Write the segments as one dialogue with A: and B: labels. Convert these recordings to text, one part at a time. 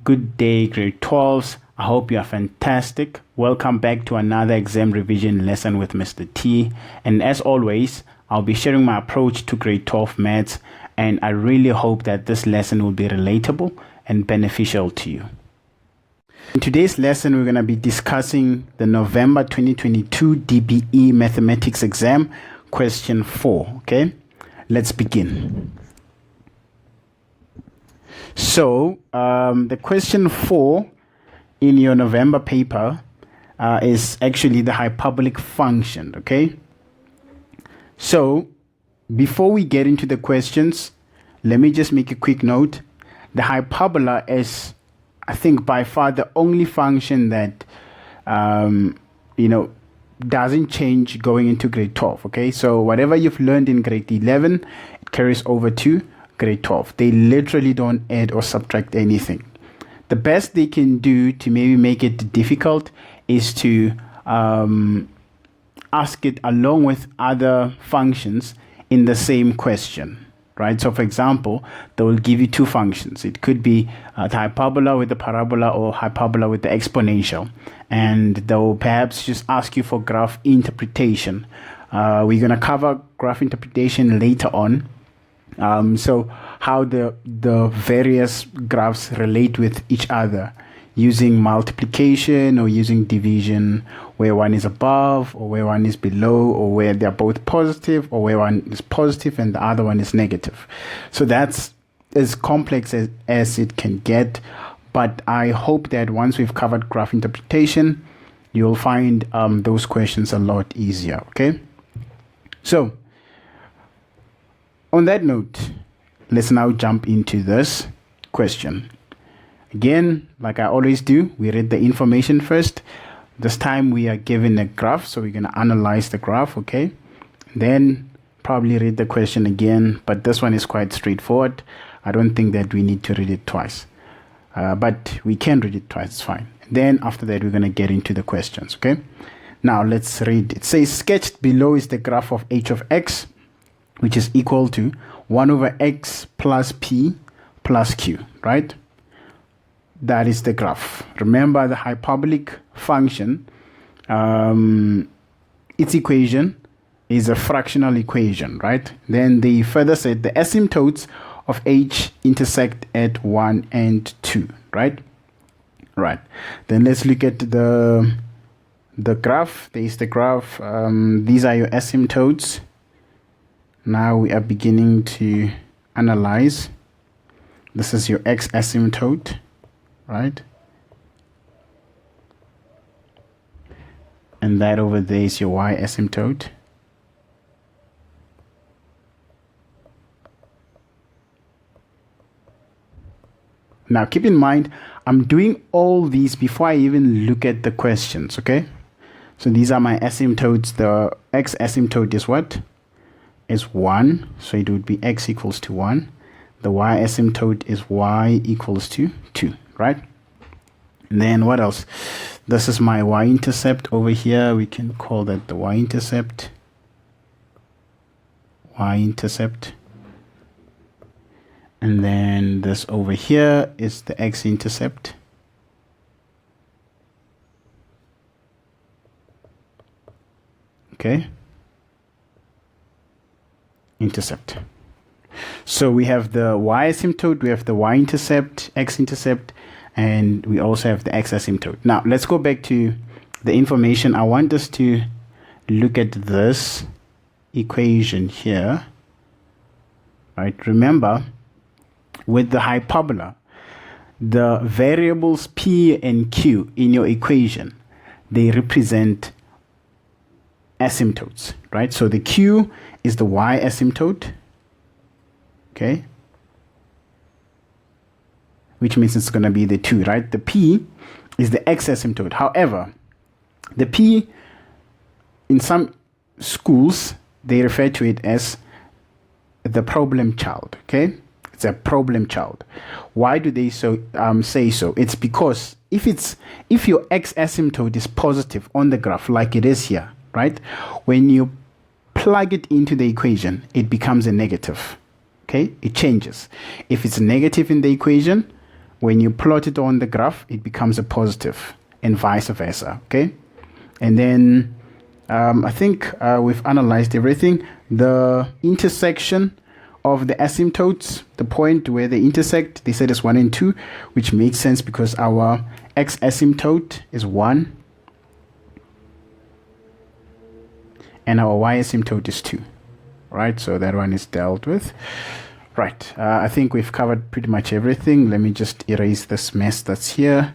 A: Good day, grade 12s. I hope you are fantastic. Welcome back to another exam revision lesson with Mr. T. And as always, I'll be sharing my approach to grade 12 maths, and I really hope that this lesson will be relatable and beneficial to you. In today's lesson, we're going to be discussing the November 2022 DBE Mathematics exam, question 4. Okay, let's begin. So, the question 4 in your November paper is actually the hyperbolic function, okay? So, before we get into the questions, let me just make a quick note. The hyperbola is, I think, by far the only function that, doesn't change going into grade 12, okay? So, whatever you've learned in grade 11, it carries over to grade 12. They literally don't add or subtract anything. The best they can do to maybe make it difficult is to ask it along with other functions in the same question, right? So for example, they will give you two functions. It could be the hyperbola with the parabola or hyperbola with the exponential, and they'll perhaps just ask you for graph interpretation. We're going to cover graph interpretation later on. So how the various graphs relate with each other using multiplication or using division, where one is above or where one is below, or where they're both positive or where one is positive and the other one is negative. So that's as complex as it can get, but I hope that once we've covered graph interpretation, you'll find those questions a lot easier, okay? So on that note, let's now jump into this question. Again, like I always do, we read the information first. This time we are given a graph, so we're going to analyze the graph, okay? Then probably read the question again, but this one is quite straightforward. I don't think that we need to read it twice, but we can read it twice, it's fine. Then after that, we're going to get into the questions, okay? Now let's read. It says, sketched below is the graph of h of x, which is equal to 1 over x plus p plus q, right? That is the graph. Remember the hyperbolic function, its equation is a fractional equation, right? Then they further said the asymptotes of h intersect at 1 and 2, right? Right. Then let's look at the graph. There is the graph. These are your asymptotes. Now we are beginning to analyze. This is your x asymptote, right? And that over there is your y asymptote. Now keep in mind, I'm doing all these before I even look at the questions, okay? So these are my asymptotes. The x asymptote is what? Is 1, so it would be x equals to 1. The y asymptote is y equals to 2, right? And then what else? This is my y-intercept over here. We can call that the y-intercept. Y-intercept. And then this over here is the x-intercept. Okay. Intercept. So we have the y asymptote, we have the y-intercept, x-intercept, and we also have the x-asymptote. Now let's go back to the information. I want us to look at this equation here, right? Remember, with the hyperbola, the variables p and q in your equation, they represent asymptotes, right? So the q is the y asymptote, okay? Which means it's going to be the 2, right? The p is the x asymptote. However, the p, in some schools, they refer to it as the problem child, okay? It's a problem child. Why do they say so? It's because if your x asymptote is positive on the graph, like it is here, right? When you plug it into the equation, it becomes a negative. Okay, it changes. If it's negative in the equation, when you plot it on the graph, it becomes a positive, and vice versa. Okay, and then I think we've analyzed everything. The intersection of the asymptotes, the point where they intersect, they said is 1 and 2, which makes sense because our x asymptote is 1 and our y asymptote is 2, right? So that one is dealt with. Right, I think we've covered pretty much everything. Let me just erase this mess that's here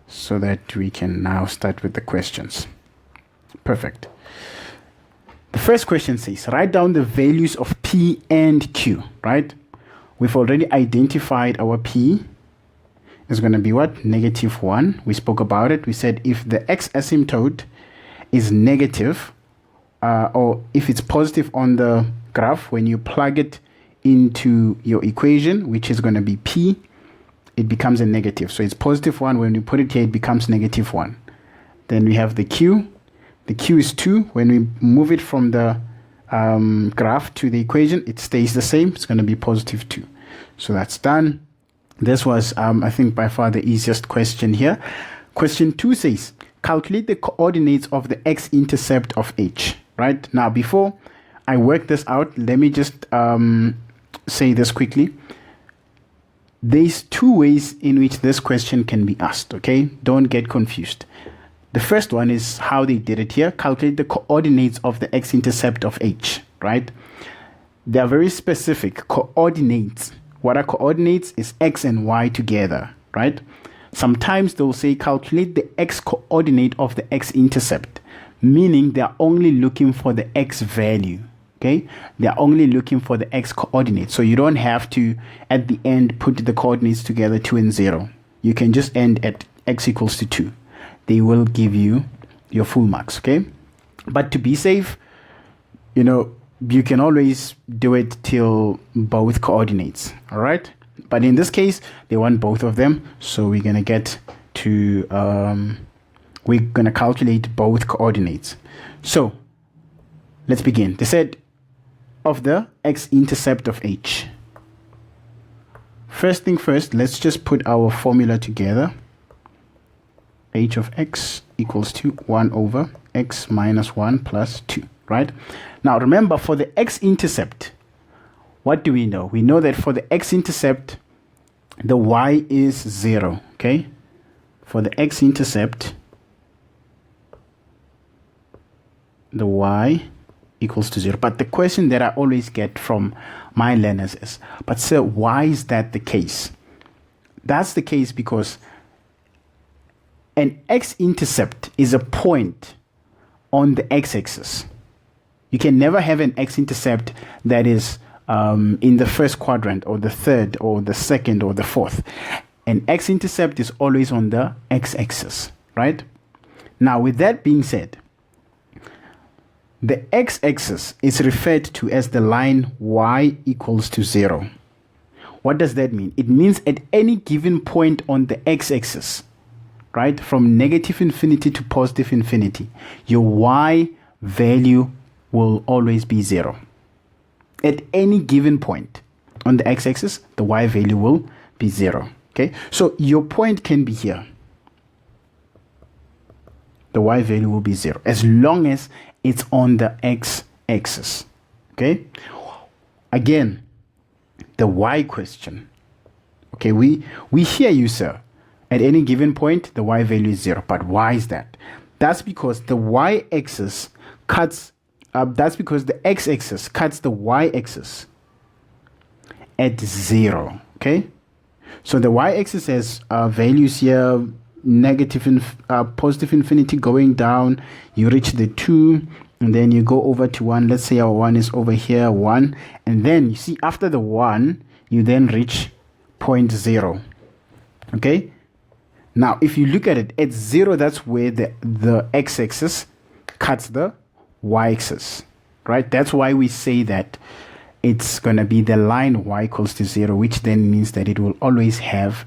A: so that we can now start with the questions. Perfect. The first question says, write down the values of P and Q, right? We've already identified our P is going to be what? -1. We spoke about it. We said if the x asymptote is negative, or if it's positive on the graph, when you plug it into your equation, which is going to be P, it becomes a negative. So it's +1. When you put it here, it becomes -1. Then we have the Q. The Q is 2. When we move it from the graph to the equation, it stays the same. It's going to be +2. So that's done. This was, I think, by far the easiest question here. Question 2 says, calculate the coordinates of the x-intercept of H. Right? Now, before I work this out, let me just say this quickly. There's 2 ways in which this question can be asked, okay? Don't get confused. The first one is how they did it here. Calculate the coordinates of the x-intercept of H, right? They are very specific. Coordinates. What are coordinates? Is x and y together, right? Sometimes they'll say calculate the x-coordinate of the x-intercept, meaning they are only looking for the x value, okay? They are only looking for the x-coordinate. So you don't have to, at the end, put the coordinates together 2 and 0. You can just end at x equals to 2. They will give you your full marks, okay? But to be safe, you know, you can always do it till both coordinates, all right? But in this case, they want both of them. So we're going to get to, we're going to calculate both coordinates. So let's begin. They said of the x-intercept of H. First thing first, let's just put our formula together. H of x equals to 1 over x minus 1 plus 2, right? Now remember, for the x-intercept, what do we know? We know that for the x-intercept, the y is 0, okay? For the x-intercept, the y equals to 0. But the question that I always get from my learners is, but sir, why is that the case? That's the case because an x-intercept is a point on the x-axis. You can never have an x-intercept that is in the first quadrant or the third or the second or the fourth. An x-intercept is always on the x-axis, right? Now, with that being said, the x-axis is referred to as the line y equals to 0. What does that mean? It means at any given point on the x-axis, right, from -infinity to +infinity, your y value will always be 0. At any given point on the x-axis, the y value will be 0. Okay, so your point can be here. The y value will be 0 as long as it's on the x-axis. Okay, again, the y question. Okay, we hear you, sir. At any given point, the y value is 0. But why is that? That's because the y-axis cuts. That's because the x-axis cuts the y-axis at 0. Okay, so the y-axis has values here, positive infinity going down. You reach the 2, and then you go over to 1. Let's say our 1 is over here, 1, and then you see after the 1, you then reach point 0. Okay. Now, if you look at it, at 0, that's where the x-axis cuts the y-axis, right? That's why we say that it's going to be the line y equals to 0, which then means that it will always have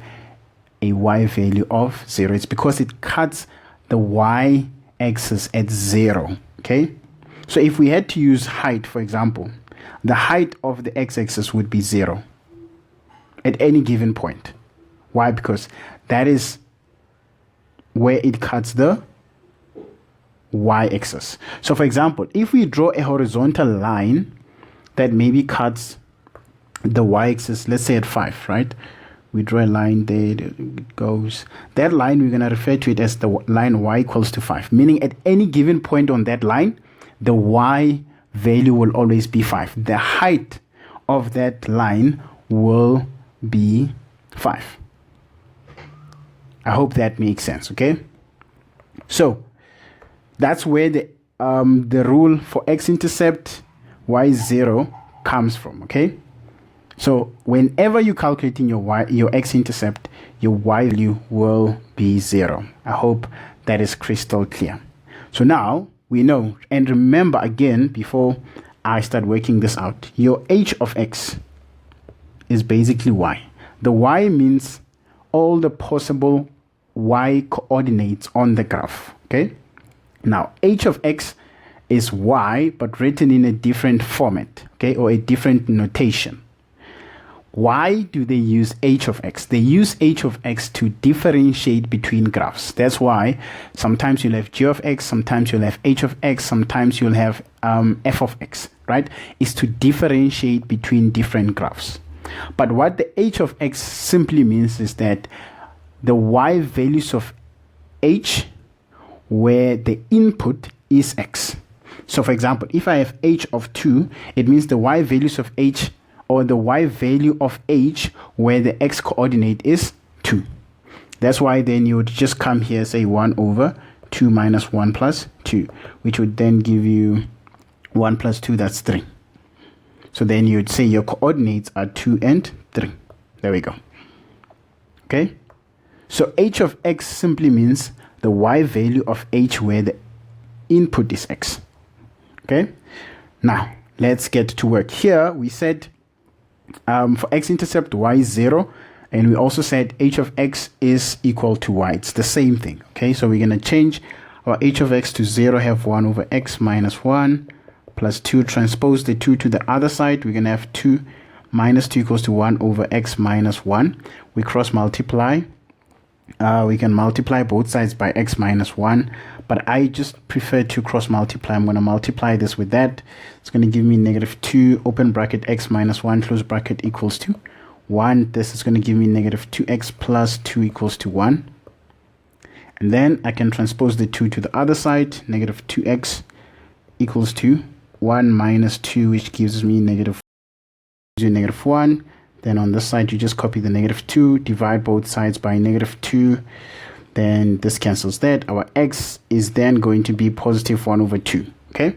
A: a y value of 0. It's because it cuts the y-axis at 0, okay? So if we had to use height, for example, the height of the x-axis would be 0. at any given point. Why? Because that is where it cuts the y-axis. So for example, if we draw a horizontal line that maybe cuts the y-axis, let's say at 5, right? We draw a line there, it goes. That line, we're going to refer to it as the line y equals to 5, meaning at any given point on that line, the y value will always be 5. The height of that line will be 5. I hope that makes sense, okay? So that's where the rule for x-intercept y0 comes from, okay? So whenever you're calculating your x-intercept, your y value will be 0. I hope that is crystal clear. So now we know, and remember again, before I start working this out, your h of x is basically y. The y means all the possible y coordinates on the graph, okay? Now h of x is y, but written in a different format, okay, or a different notation. Why do they use h of x? They use h of x to differentiate between graphs. That's why sometimes you'll have g of x, sometimes you'll have h of x, sometimes you'll have f of x, right? It's to differentiate between different graphs. But what the h of x simply means is that the y values of h where the input is x. So for example, if I have h of 2, it means the y values of h, or the y value of h where the x coordinate is 2. That's why then you would just come here, say 1 over 2 minus 1 plus 2, which would then give you 1 plus 2, that's 3. So then you'd say your coordinates are 2 and 3. There we go. Okay? So h of x simply means the y value of h where the input is x. Okay? Now, let's get to work. Here, we said for x-intercept y is 0, and we also said h of x is equal to y. It's the same thing. Okay? So we're going to change our h of x to 0, have 1 over x minus 1 plus 2. Transpose the 2 to the other side. We're going to have 2 minus 2 equals to 1 over x minus 1. We cross multiply. We can multiply both sides by x minus 1, but I just prefer to cross multiply. I'm going to multiply this with that. It's going to give me negative 2, open bracket, x minus 1, close bracket, equals to 1. This is going to give me negative 2x plus 2 equals to 1. And then I can transpose the 2 to the other side. Negative 2x equals to 1 minus 2, which gives me negative 1. Then on this side, you just copy the negative 2, divide both sides by negative 2. Then this cancels that. Our x is then going to be positive 1 over 2. Okay?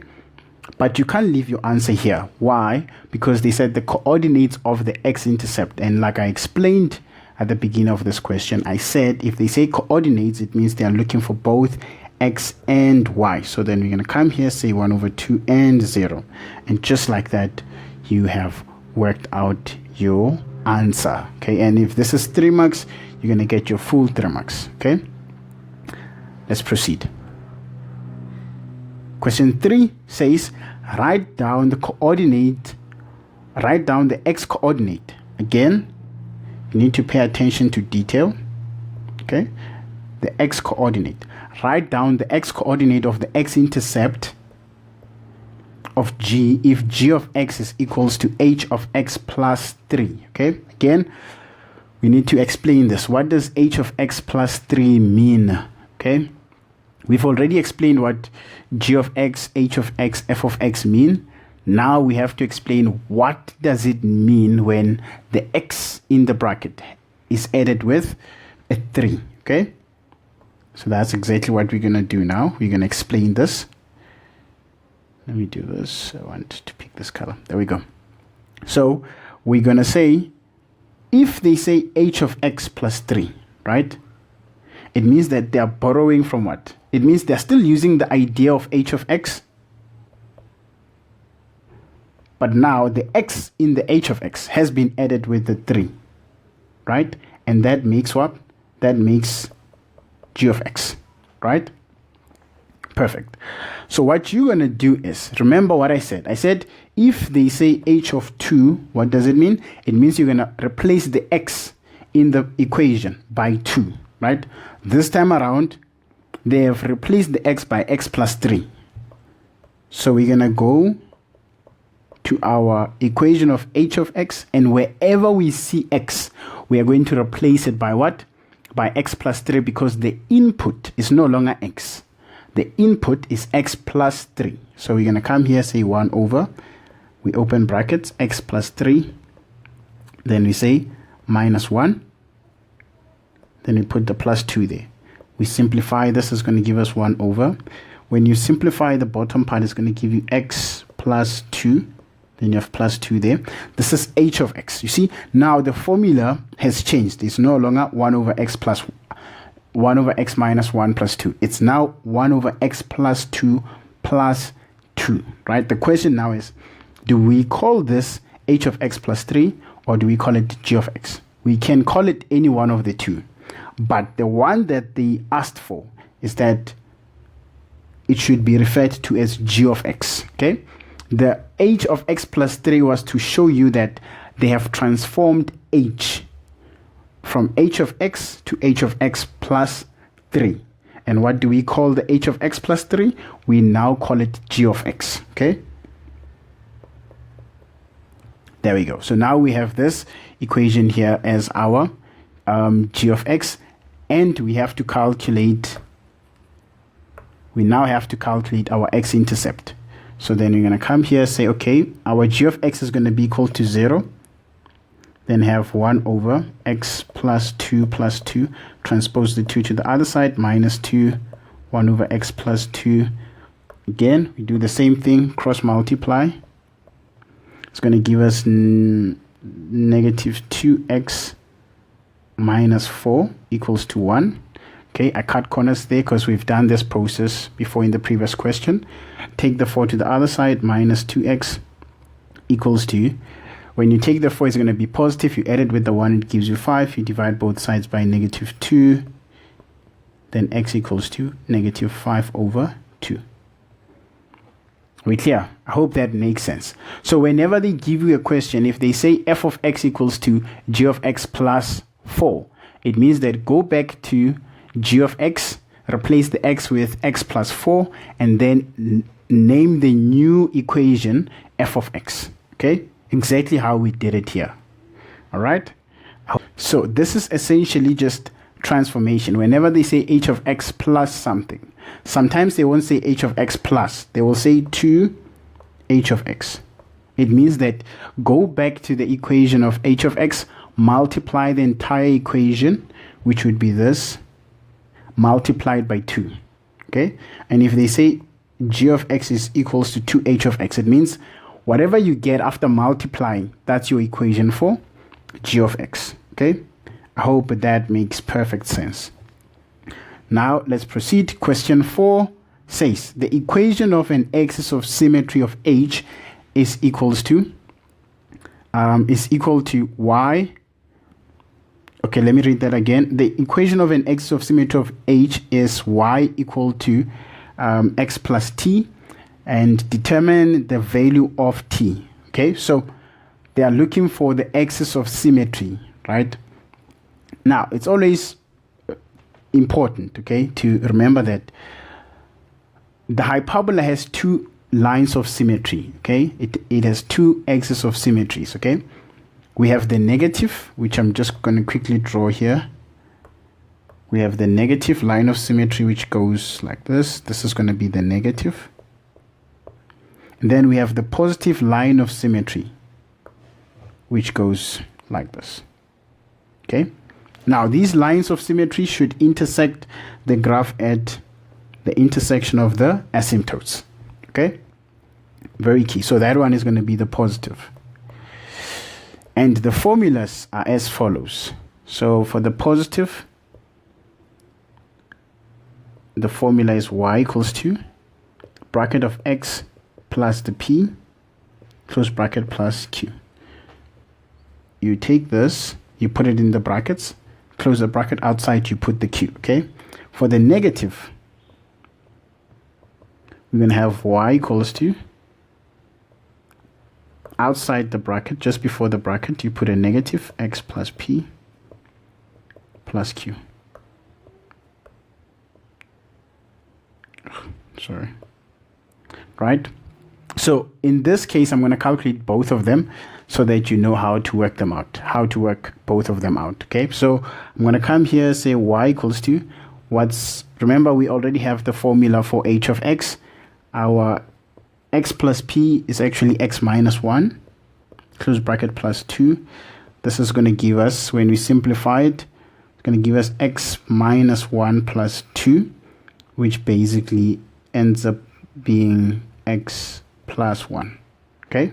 A: But you can't leave your answer here. Why? Because they said the coordinates of the x-intercept. And like I explained at the beginning of this question, I said if they say coordinates, it means they are looking for both x and y. So then we're going to come here, say 1 over 2 and 0. And just like that, you have worked out your answer. Okay, and if this is 3 marks, you're going to get your full 3 marks. Okay, let's proceed. Question 3 says write down the coordinate, write down the x coordinate. Again, you need to pay attention to detail. Okay, the x coordinate. Write down the x coordinate of the x-intercept of g if g of x is equals to h of x plus 3. Okay, again, we need to explain this. What does h of x plus 3 mean? Okay, we've already explained what g of x, h of x, f of x mean. Now we have to explain what does it mean when the x in the bracket is added with a 3. Okay, so that's exactly what we're going to do now. We're going to explain this. Let me do this. I want to pick this color. There we go. So we're going to say, if they say h of x plus 3, right? It means that they are borrowing from what? It means they're still using the idea of h of x. But now the x in the h of x has been added with the 3, right? And that makes what? That makes g of x, right? Perfect. So what you're going to do is, remember what I said. I said, if they say h of 2, what does it mean? It means you're going to replace the x in the equation by 2, right? This time around, they have replaced the x by x plus 3. So we're going to go to our equation of h of x, and wherever we see x, we are going to replace it by what? By x plus 3, because the input is no longer x. The input is x plus 3. So we're going to come here, say 1 over, we open brackets, x plus 3, then we say minus 1, then we put the plus 2 there. We simplify, this is going to give us 1 over. When you simplify the bottom part, it's going to give you x plus 2, then you have plus 2 there. This is h of x. You see, now the formula has changed. It's no longer 1 over x plus 1 over x minus 1 plus 2. It's now 1 over x plus 2 plus 2, right? The question now is, do we call this h of x plus 3, or do we call it g of x? We can call it any one of the two, but the one that they asked for is that it should be referred to as g of x, okay? The h of x plus 3 was to show you that they have transformed h from h of x to h of x plus 3. And what do we call the h of x plus 3? We now call it g of x, okay? There we go. So now we have this equation here as our g of x, and we have to calculate, we now have to calculate our x-intercept. So then we're going to come here, say, okay, our g of x is going to be equal to 0. Then have 1 over x plus 2, transpose the 2 to the other side, minus 2, 1 over x plus 2. Again, we do the same thing, cross multiply. It's going to give us negative 2x minus 4 equals to 1. Okay, I cut corners there because we've done this process before in the previous question. Take the 4 to the other side, minus 2x equals to, when you take the 4, it's going to be positive. You add it with the 1, it gives you 5. You divide both sides by negative 2. Then x equals to negative 5 over 2. We clear? I hope that makes sense. So whenever they give you a question, if they say f of x equals to g of x plus 4, it means that go back to g of x, replace the x with x plus 4, and then name the new equation f of x. Okay? Exactly how we did it here. All right? So this is essentially just transformation. Whenever they say h of x plus something, sometimes they won't say h of x plus. They will say 2 h of x. It means that go back to the equation of h of x, multiply the entire equation, which would be this, multiplied by 2. Okay? And if they say g of x is equals to 2h of x, it means whatever you get after multiplying, that's your equation for g of x. Okay? I hope that makes perfect sense. Now let's proceed. Question 4 says the equation of an axis of symmetry of h is equal to y. Okay, let me read that again. The equation of an axis of symmetry of h is y equal to x plus t, and determine the value of t. Okay, so they are looking for the axis of symmetry, right? Now, it's always important, okay, to remember that the hyperbola has two lines of symmetry, okay? It has two axes of symmetries, okay? We have the negative, which I'm just going to quickly draw here. We have the negative line of symmetry, which goes like this. This is going to be the negative. And then we have the positive line of symmetry, which goes like this. Okay? Now, these lines of symmetry should intersect the graph at the intersection of the asymptotes. Okay? Very key. So that one is going to be the positive. And the formulas are as follows. So for the positive, the formula is y equals to bracket of x plus the p, close bracket, plus q. You take this, you put it in the brackets, close the bracket, outside you put the q, okay? For the negative, we're going to have y equals to, outside the bracket, just before the bracket, you put a negative x plus p plus q. Sorry. Right? So in this case, I'm going to calculate both of them so that you know how to work them out, how to work both of them out. Okay, so I'm going to come here, say y equals to remember we already have the formula for h of x. Our x plus p is actually x minus 1, close bracket, plus 2. This is going to give us, when we simplify it, it's going to give us x minus 1 plus 2, which basically ends up being x plus 1. Okay,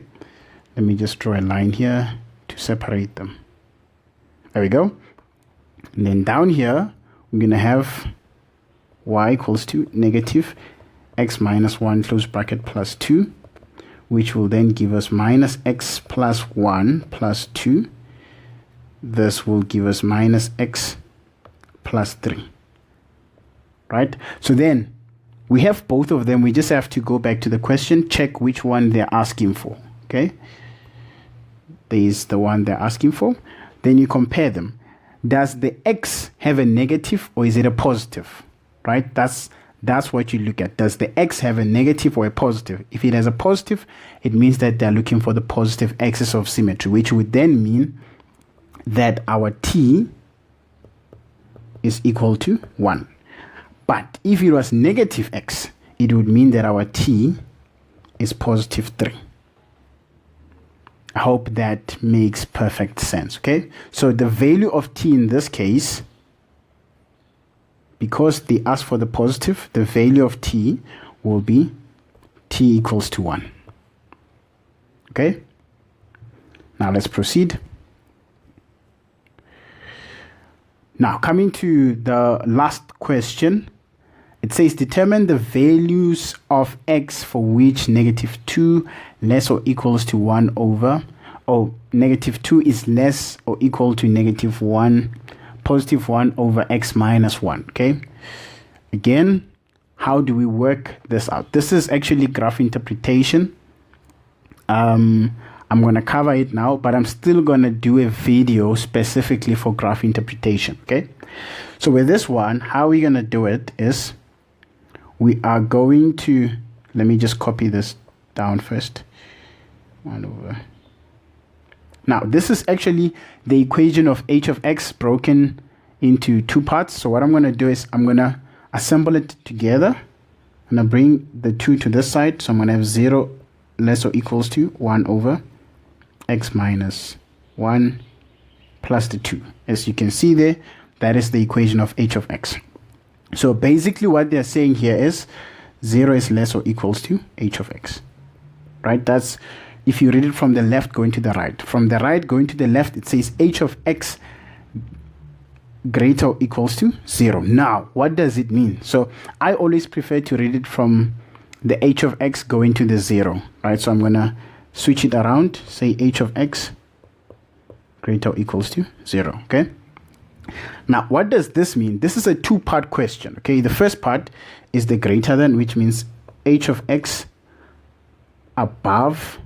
A: let me just draw a line here to separate them. There we go. And then down here we're going to have y equals to negative x minus 1 close bracket plus 2, which will then give us minus x plus 1 plus 2. This will give us minus x plus 3. Right? So then we have both of them. We just have to go back to the question, check which one they're asking for. Okay, there is the one they're asking for. Then you compare them. Does the x have a negative or is it a positive? Right? That's what you look at. Does the x have a negative or a positive? If it has a positive, it means that they're looking for the positive axis of symmetry, which would then mean that our t is equal to 1. But if it was negative x, it would mean that our t is positive 3. I hope that makes perfect sense. Okay, so the value of t in this case, because they ask for the positive, the value of t will be t equals to 1. Okay, now let's proceed. Now coming to the last question, it says determine the values of x for which negative 2 less or equals to 1 over, or negative 2 is less or equal to negative 1, positive 1 over x minus 1. Okay, again, how do we work this out? This is actually graph interpretation. I'm going to cover it now, but I'm still going to do a video specifically for graph interpretation. Okay, so with this one, how we're going to do it is we are going to, let me just copy this down first. 1 over. Now, this is actually the equation of h of x broken into two parts. So what I'm going to do is I'm going to assemble it together. I'm going to bring the 2 to this side. So I'm going to have 0 less or equals to 1 over x minus 1 plus the 2. As you can see there, that is the equation of h of x. So basically what they're saying here is 0 is less or equals to h of x. Right? That's if you read it from the left going to the right. From the right going to the left, it says h of x greater or equals to 0. Now, what does it mean? So I always prefer to read it from the h of x going to the 0. Right? So I'm going to switch it around, say h of x greater or equals to 0. Okay. Now, what does this mean? This is a two-part question. Okay, the first part is the greater than, which means h of x above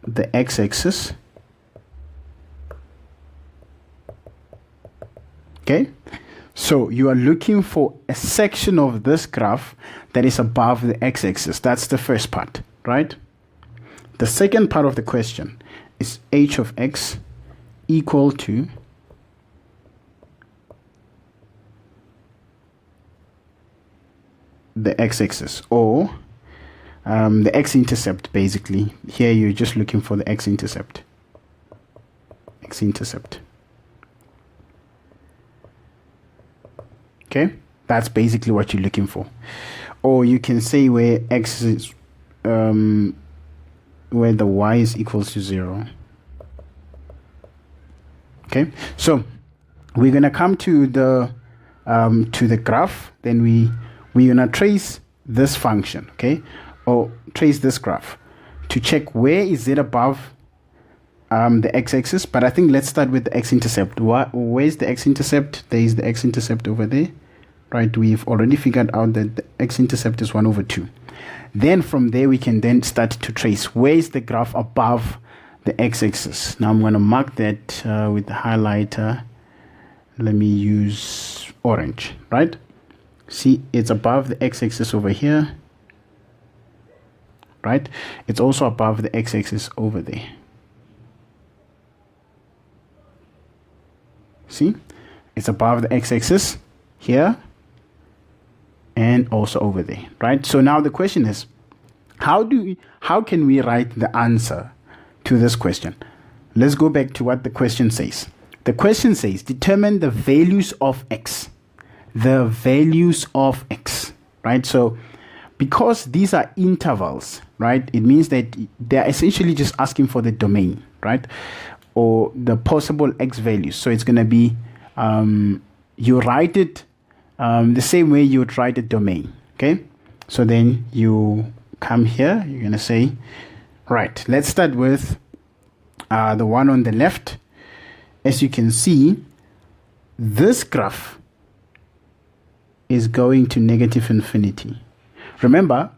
A: the x-axis. Okay, so you are looking for a section of this graph that is above the x-axis. That's the first part, right? The second part of the question is h of x equal to the x-axis, or the x-intercept. Basically here you're just looking for the x-intercept. Okay, that's basically what you're looking for. Or you can say where x is where the y is equals to 0. Okay, so we're gonna come to the graph. Then we're gonna trace this function, okay, or trace this graph to check where is it above the x-axis. But I think let's start with the x-intercept. Where's the x-intercept? There is the x-intercept over there, right? We've already figured out that the x-intercept is 1 over 2. Then from there, we can then start to trace where is the graph above the x-axis. Now I'm going to mark that with the highlighter. Let me use orange, right? See, it's above the x-axis over here, right? It's also above the x-axis over there. See, it's above the x-axis here and also over there, right? So now the question is, how can we write the answer to this question? Let's go back to what the question says. The question says, determine the values of x. The values of x, right? So because these are intervals, right, it means that they're essentially just asking for the domain, right, or the possible x values. So it's going to be, you write it the same way you would write a domain, okay? So then you come here, you're going to say, right, let's start with the one on the left. As you can see, this graph is going to negative infinity. Remember,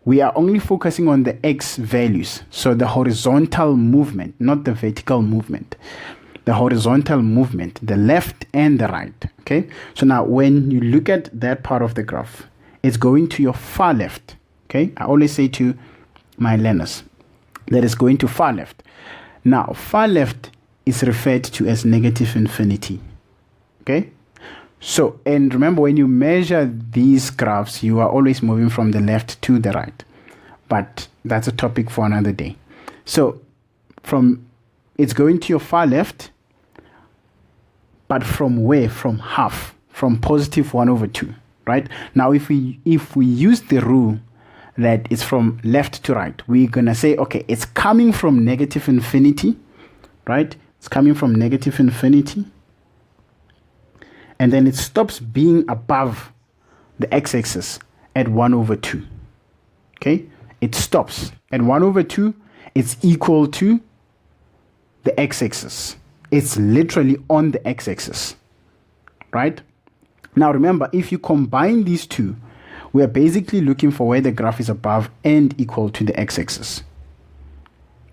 A: we are only focusing on the x values, so the horizontal movement, not the vertical movement. The horizontal movement, the left and the right, okay? So now when you look at that part of the graph, it's going to your far left, okay? I always say to my learners that it's going to far left. Now, far left is referred to as negative infinity, okay? So, and remember, when you measure these graphs, you are always moving from the left to the right. But that's a topic for another day. So, it's going to your far left, but from where? From half, from positive 1 over 2, right? Now, if we use the rule that it's from left to right, we're going to say, okay, it's coming from negative infinity, right? It's coming from negative infinity. And then it stops being above the x-axis at 1 over 2. Okay? It stops at 1 over 2. It's equal to the x-axis. It's literally on the x-axis. Right? Now remember, if you combine these two, we are basically looking for where the graph is above and equal to the x-axis.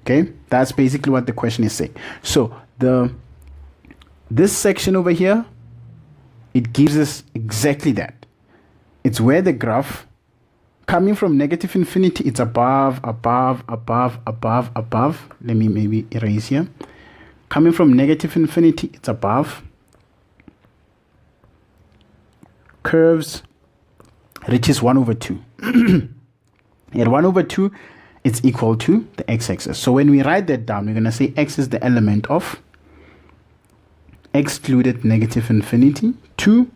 A: Okay? That's basically what the question is saying. So this section over here, it gives us exactly that. It's where the graph coming from negative infinity, it's above. Let me maybe erase here. Coming from negative infinity, it's above. Curves reaches 1 over 2. At 1 over 2, it's equal to the x-axis. So when we write that down, we're going to say x is the element of excluded negative infinity to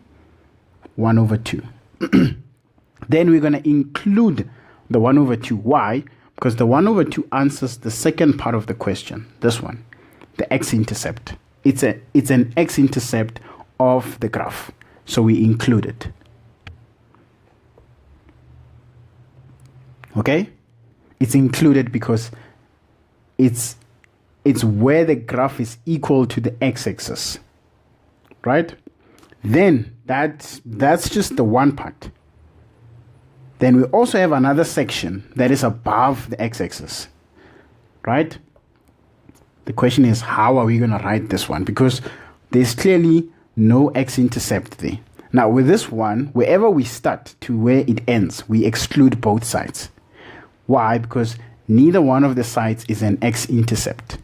A: 1 over 2. Then we're going to include the 1 over 2. Why? Because the 1 over 2 answers the second part of the question. This one, the x-intercept. It's an x-intercept of the graph. So we include it. Okay? It's included because it's where the graph is equal to the x-axis. Right? Then that's just the one part. Then we also have another section that is above the x-axis. Right? The question is, how are we going to write this one? Because there's clearly no x-intercept there. Now with this one, wherever we start to where it ends, we exclude both sides. Why? Because neither one of the sides is an x-intercept.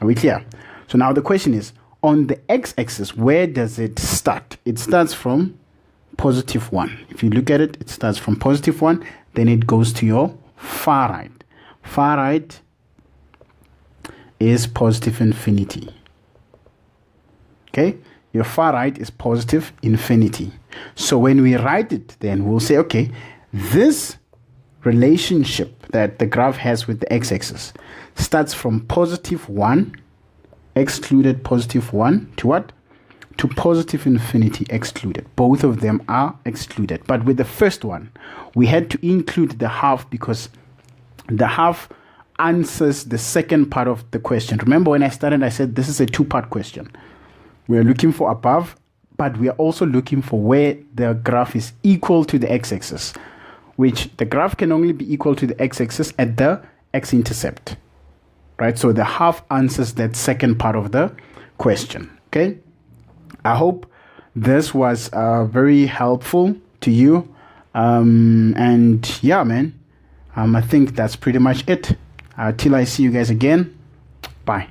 A: Are we clear? So now the question is, on the x-axis, where does it start? It starts from positive 1. If you look at it, it starts from positive 1, then it goes to your far right. Far right is positive infinity. Okay? Your far right is positive infinity. So when we write it, then we'll say, okay, this relationship that the graph has with the x-axis starts from positive 1, excluded positive 1, to what? To positive infinity, excluded. Both of them are excluded. But with the first one, we had to include the half because the half answers the second part of the question. Remember when I started, I said this is a two-part question. We are looking for above but we are also looking for where the graph is equal to the x-axis, which the graph can only be equal to the x-axis at the x-intercept, right? So the half answers that second part of the question, okay? I hope this was very helpful to you. And yeah, man, I think that's pretty much it. Till I see you guys again. Bye.